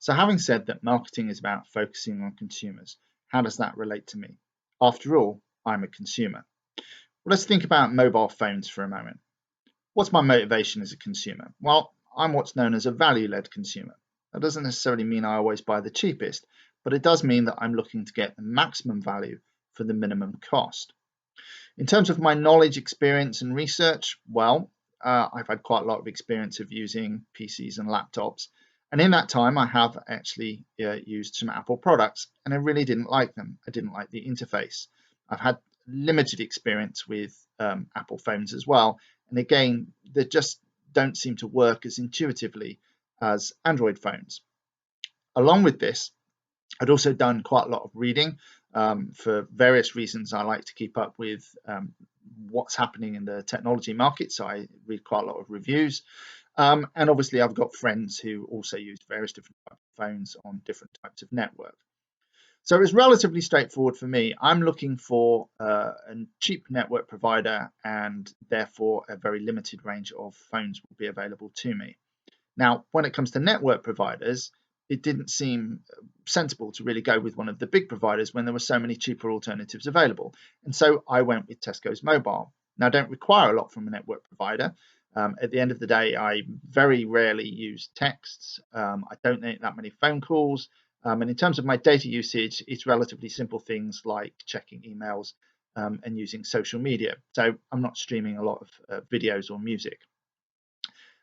So having said that marketing is about focusing on consumers, how does that relate to me? After all, I'm a consumer. Well, let's think about mobile phones for a moment. What's my motivation as a consumer? Well, I'm what's known as a value-led consumer. That doesn't necessarily mean I always buy the cheapest, but it does mean that I'm looking to get the maximum value for the minimum cost. In terms of my knowledge, experience, and research, well, I've had quite a lot of experience of using PCs and laptops. And in that time, I have actually used some Apple products, and I really didn't like them. I didn't like the interface. I've had limited experience with Apple phones as well. And again, they just don't seem to work as intuitively as Android phones. Along with this, I'd also done quite a lot of reading for various reasons. I like to keep up with what's happening in the technology market, so I read quite a lot of reviews. And obviously, I've got friends who also use various different types of phones on different types of network. So it's relatively straightforward for me. I'm looking for a cheap network provider, and therefore a very limited range of phones will be available to me. Now, when it comes to network providers, it didn't seem sensible to really go with one of the big providers when there were so many cheaper alternatives available. And so I went with Tesco's Mobile. Now, I don't require a lot from a network provider. At the end of the day, I very rarely use texts. I don't make that many phone calls. And in terms of my data usage, it's relatively simple things like checking emails and using social media. So I'm not streaming a lot of videos or music.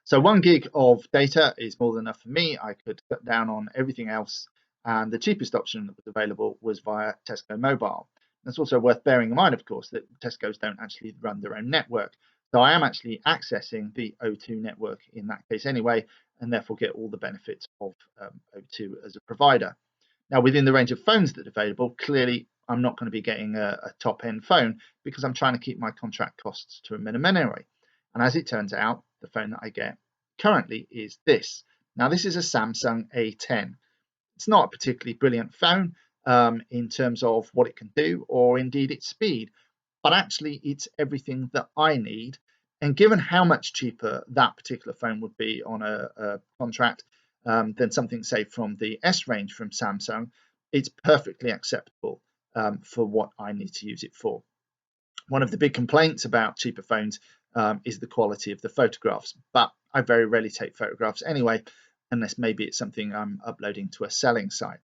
So 1 gig of data is more than enough for me. I could cut down on everything else, and the cheapest option that was available was via Tesco Mobile. It's also worth bearing in mind, of course, that Tesco's don't actually run their own network. So I am actually accessing the O2 network in that case anyway, and therefore get all the benefits of O2 as a provider. Now, within the range of phones that are available, clearly I'm not going to be getting a top-end phone because I'm trying to keep my contract costs to a minimum anyway. And as it turns out, the phone that I get currently is this. Now, this is a Samsung A10. It's not a particularly brilliant phone in terms of what it can do or indeed its speed, but actually it's everything that I need. And given how much cheaper that particular phone would be on a contract than something, say, from the S range from Samsung, it's perfectly acceptable for what I need to use it for. One of the big complaints about cheaper phones is the quality of the photographs, but I very rarely take photographs anyway, unless maybe it's something I'm uploading to a selling site.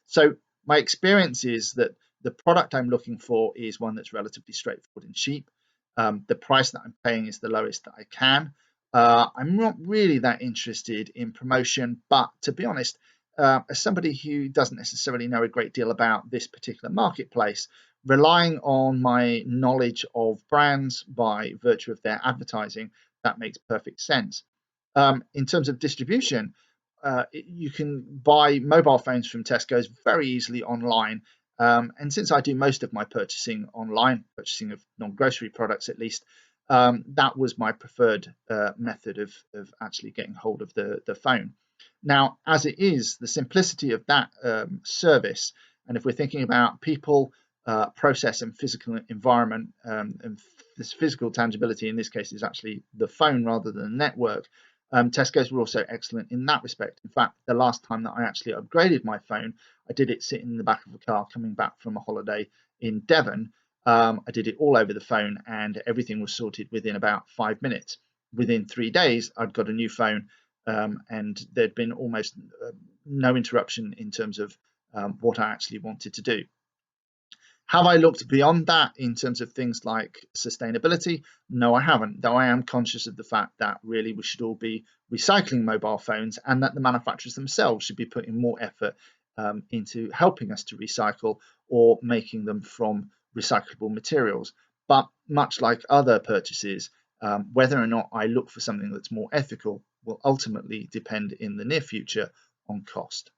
So my experience is that the product I'm looking for is one that's relatively straightforward and cheap. The price that I'm paying is the lowest that I can. I'm not really that interested in promotion, but to be honest, as somebody who doesn't necessarily know a great deal about this particular marketplace, relying on my knowledge of brands by virtue of their advertising, that makes perfect sense. In terms of distribution, you can buy mobile phones from Tesco's very easily online. And since I do most of my purchasing online, purchasing of non-grocery products at least, that was my preferred method of actually getting hold of the phone. Now, as it is, the simplicity of that service, and if we're thinking about people, process, and physical environment, and this physical tangibility in this case is actually the phone rather than the network. Tesco's were also excellent in that respect. In fact, the last time that I actually upgraded my phone, I did it sitting in the back of a car coming back from a holiday in Devon. I did it all over the phone, and everything was sorted within about 5 minutes. Within 3 days, I'd got a new phone, and there'd been almost no interruption in terms of what I actually wanted to do. Have I looked beyond that in terms of things like sustainability? No, I haven't, though I am conscious of the fact that really we should all be recycling mobile phones and that the manufacturers themselves should be putting more effort into helping us to recycle or making them from recyclable materials. But much like other purchases, whether or not I look for something that's more ethical will ultimately depend in the near future on cost.